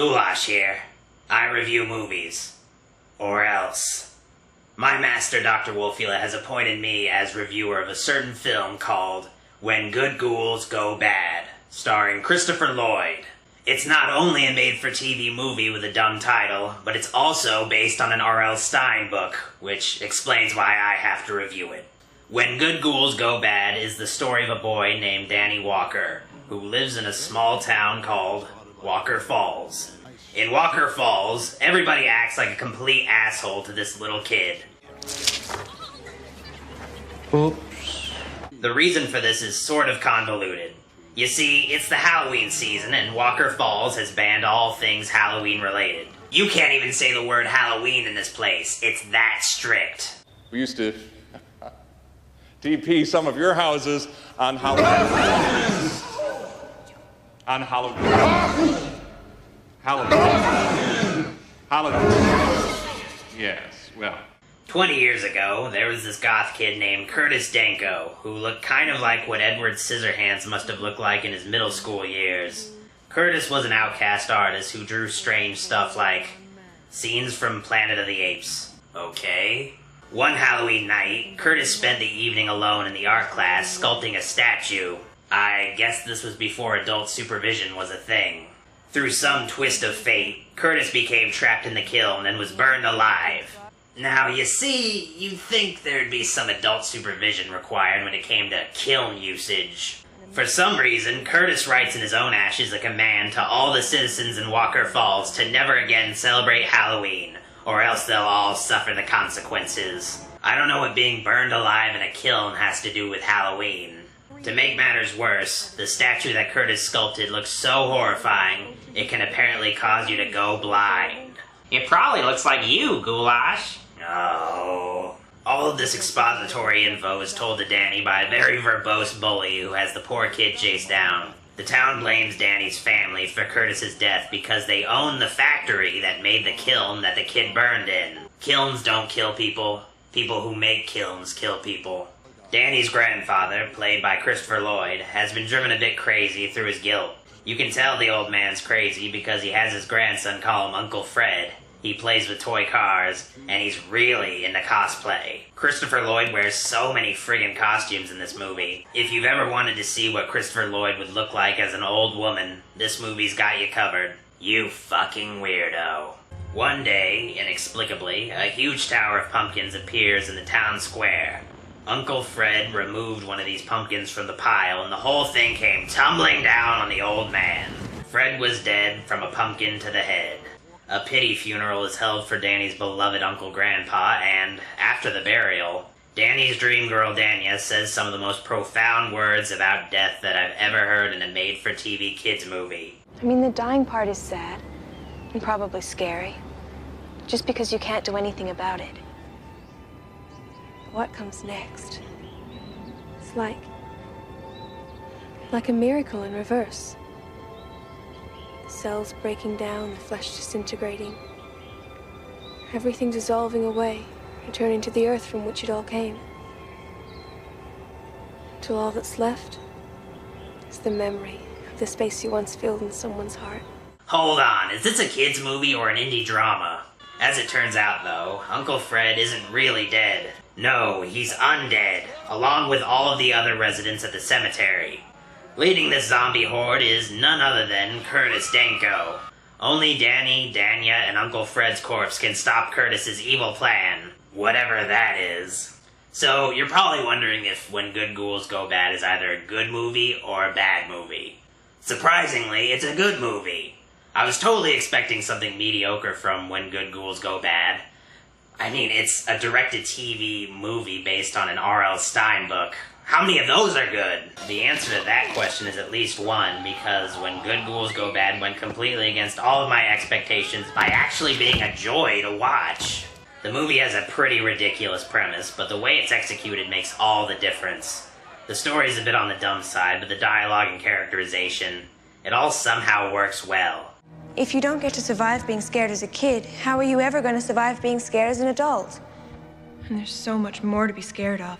Ghoulash here. I review movies. Or else. My master, Dr. Wolfula, has appointed me as reviewer of a certain film called When Good Ghouls Go Bad, starring Christopher Lloyd. It's not only a made-for-TV movie with a dumb title, but it's also based on an R.L. Stine book, which explains why I have to review it. When Good Ghouls Go Bad is the story of a boy named Danny Walker, who lives in a small town called Walker Falls. In Walker Falls, everybody acts like a complete asshole to this little kid. Oops. The reason for this is sort of convoluted. You see, it's the Halloween season, and Walker Falls has banned all things Halloween related. You can't even say the word Halloween in this place. It's that strict. We used to TP some of your houses on Halloween. On Halloween. Halloween. Yes, well. 20 years ago, there was this goth kid named Curtis Danko, who looked kind of like what Edward Scissorhands must have looked like in his middle school years. Curtis was an outcast artist who drew strange stuff like scenes from Planet of the Apes. Okay. One Halloween night, Curtis spent the evening alone in the art class sculpting a statue. I guess this was before adult supervision was a thing. Through some twist of fate, Curtis became trapped in the kiln and was burned alive. Now, you see, you'd think there'd be some adult supervision required when it came to kiln usage. For some reason, Curtis writes in his own ashes a command to all the citizens in Walker Falls to never again celebrate Halloween, or else they'll all suffer the consequences. I don't know what being burned alive in a kiln has to do with Halloween. To make matters worse, the statue that Curtis sculpted looks so horrifying, it can apparently cause you to go blind. It probably looks like you, Ghoulash. Oh. All of this expository info is told to Danny by a very verbose bully who has the poor kid chased down. The town blames Danny's family for Curtis's death because they own the factory that made the kiln that the kid burned in. Kilns don't kill people. People who make kilns kill people. Danny's grandfather, played by Christopher Lloyd, has been driven a bit crazy through his guilt. You can tell the old man's crazy because he has his grandson call him Uncle Fred. He plays with toy cars, and he's really into cosplay. Christopher Lloyd wears so many friggin' costumes in this movie. If you've ever wanted to see what Christopher Lloyd would look like as an old woman, this movie's got you covered. You fucking weirdo. One day, inexplicably, a huge tower of pumpkins appears in the town square. Uncle Fred removed one of these pumpkins from the pile, and the whole thing came tumbling down on the old man. Fred was dead from a pumpkin to the head. A pity funeral is held for Danny's beloved Uncle Grandpa, and after the burial, Danny's dream girl Danya says some of the most profound words about death that I've ever heard in a made-for-TV kids movie. I mean, the dying part is sad, and probably scary, just because you can't do anything about it. What comes next? It's like a miracle in reverse. The cells breaking down, the flesh disintegrating. Everything dissolving away, returning to the earth from which it all came. Till all that's left is the memory of the space you once filled in someone's heart. Hold on, is this a kids movie or an indie drama? As it turns out, though, Uncle Fred isn't really dead. No, he's undead, along with all of the other residents at the cemetery. Leading this zombie horde is none other than Curtis Danko. Only Danny, Danya, and Uncle Fred's corpse can stop Curtis's evil plan, whatever that is. So, you're probably wondering if When Good Ghouls Go Bad is either a good movie or a bad movie. Surprisingly, it's a good movie. I was totally expecting something mediocre from When Good Ghouls Go Bad. I mean, it's a direct-to-TV movie based on an R.L. Stine book. How many of those are good? The answer to that question is at least one, because When Good Ghouls Go Bad went completely against all of my expectations by actually being a joy to watch. The movie has a pretty ridiculous premise, but the way it's executed makes all the difference. The story's a bit on the dumb side, but the dialogue and characterization, it all somehow works well. If you don't get to survive being scared as a kid, how are you ever going to survive being scared as an adult? And there's so much more to be scared of.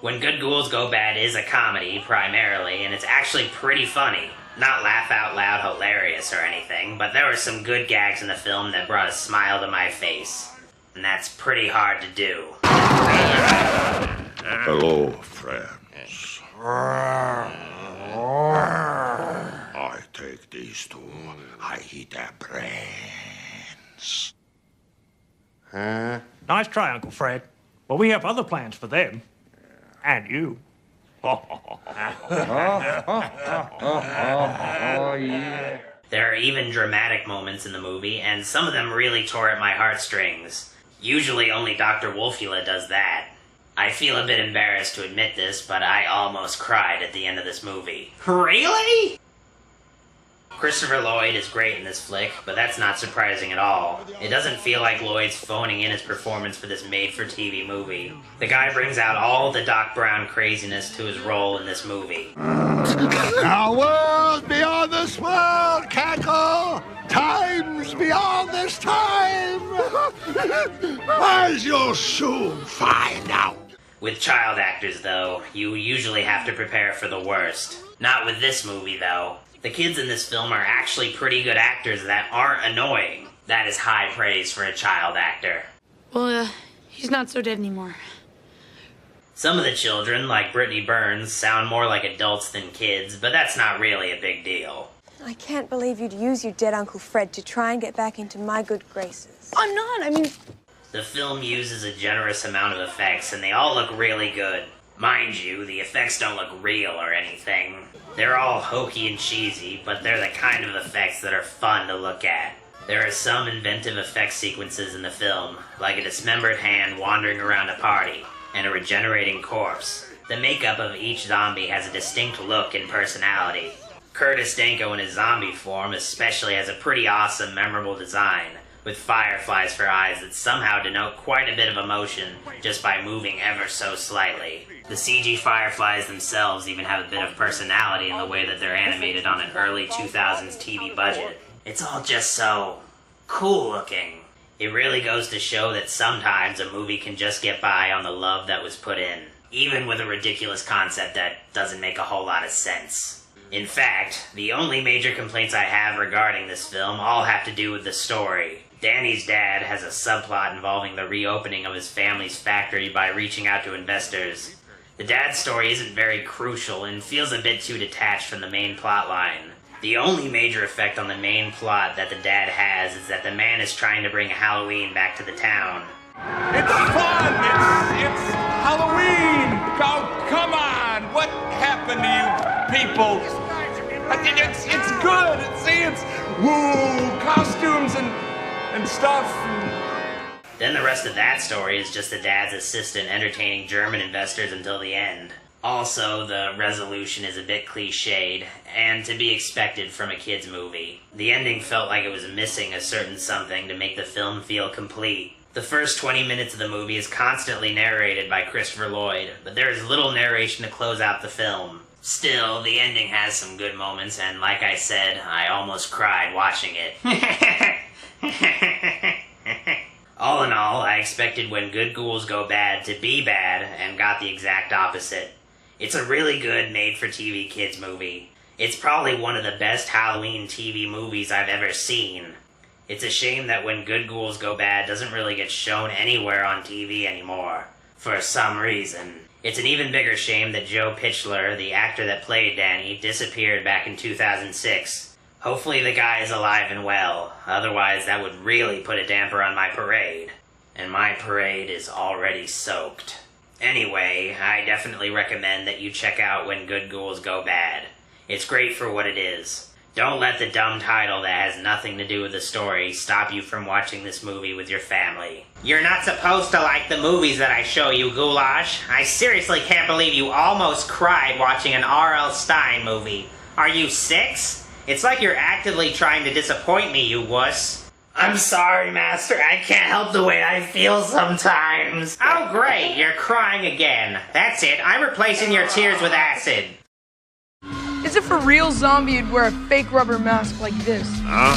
When Good Ghouls Go Bad is a comedy, primarily, and it's actually pretty funny. Not laugh out loud hilarious or anything, but there were some good gags in the film that brought a smile to my face. And that's pretty hard to do. Hello, friends. I take these two. I eat their brains. Nice try, Uncle Fred. But we have other plans for them. And you. There are even dramatic moments in the movie, and some of them really tore at my heartstrings. Usually only Dr. Wolfula does that. I feel a bit embarrassed to admit this, but I almost cried at the end of this movie. Really? Christopher Lloyd is great in this flick, but that's not surprising at all. It doesn't feel like Lloyd's phoning in his performance for this made-for-TV movie. The guy brings out all the Doc Brown craziness to his role in this movie. Now world beyond this world, cackle! Times beyond this time! As you'll soon find out. With child actors, though, you usually have to prepare for the worst. Not with this movie, though. The kids in this film are actually pretty good actors that aren't annoying. That is high praise for a child actor. Well, he's not so dead anymore. Some of the children, like Brittany Burns, sound more like adults than kids, but that's not really a big deal. I can't believe you'd use your dead Uncle Fred to try and get back into my good graces. I'm not, I mean... The film uses a generous amount of effects, and they all look really good. Mind you, the effects don't look real or anything. They're all hokey and cheesy, but they're the kind of effects that are fun to look at. There are some inventive effect sequences in the film, like a dismembered hand wandering around a party, and a regenerating corpse. The makeup of each zombie has a distinct look and personality. Curtis Danko in his zombie form especially has a pretty awesome, memorable design, with fireflies for eyes that somehow denote quite a bit of emotion just by moving ever so slightly. The CG fireflies themselves even have a bit of personality in the way that they're animated on an early 2000s TV budget. It's all just so cool looking. It really goes to show that sometimes a movie can just get by on the love that was put in, even with a ridiculous concept that doesn't make a whole lot of sense. In fact, the only major complaints I have regarding this film all have to do with the story. Danny's dad has a subplot involving the reopening of his family's factory by reaching out to investors. The dad's story isn't very crucial and feels a bit too detached from the main plot line. The only major effect on the main plot that the dad has is that the man is trying to bring Halloween back to the town. It's fun! It's Halloween! Oh, come on! What happened to you people? It's good! It's woo! Costumes and stuff. Then the rest of that story is just the dad's assistant entertaining German investors until the end. Also, the resolution is a bit cliched, and to be expected from a kid's movie. The ending felt like it was missing a certain something to make the film feel complete. The first 20 minutes of the movie is constantly narrated by Christopher Lloyd, but there is little narration to close out the film. Still, the ending has some good moments, and like I said, I almost cried watching it. All in all, I expected When Good Ghouls Go Bad to be bad, and got the exact opposite. It's a really good made-for-TV kids movie. It's probably one of the best Halloween TV movies I've ever seen. It's a shame that When Good Ghouls Go Bad doesn't really get shown anywhere on TV anymore, for some reason. It's an even bigger shame that Joe Pitchler, the actor that played Danny, disappeared back in 2006. Hopefully the guy is alive and well, otherwise that would really put a damper on my parade. And my parade is already soaked. Anyway, I definitely recommend that you check out When Good Ghouls Go Bad. It's great for what it is. Don't let the dumb title that has nothing to do with the story stop you from watching this movie with your family. You're not supposed to like the movies that I show you, Ghoulash. I seriously can't believe you almost cried watching an R.L. Stine movie. Are you 6? It's like you're actively trying to disappoint me, you wuss. I'm sorry, Master. I can't help the way I feel sometimes. Oh, great. You're crying again. That's it. I'm replacing your tears with acid. As if a real zombie would wear a fake rubber mask like this. Huh?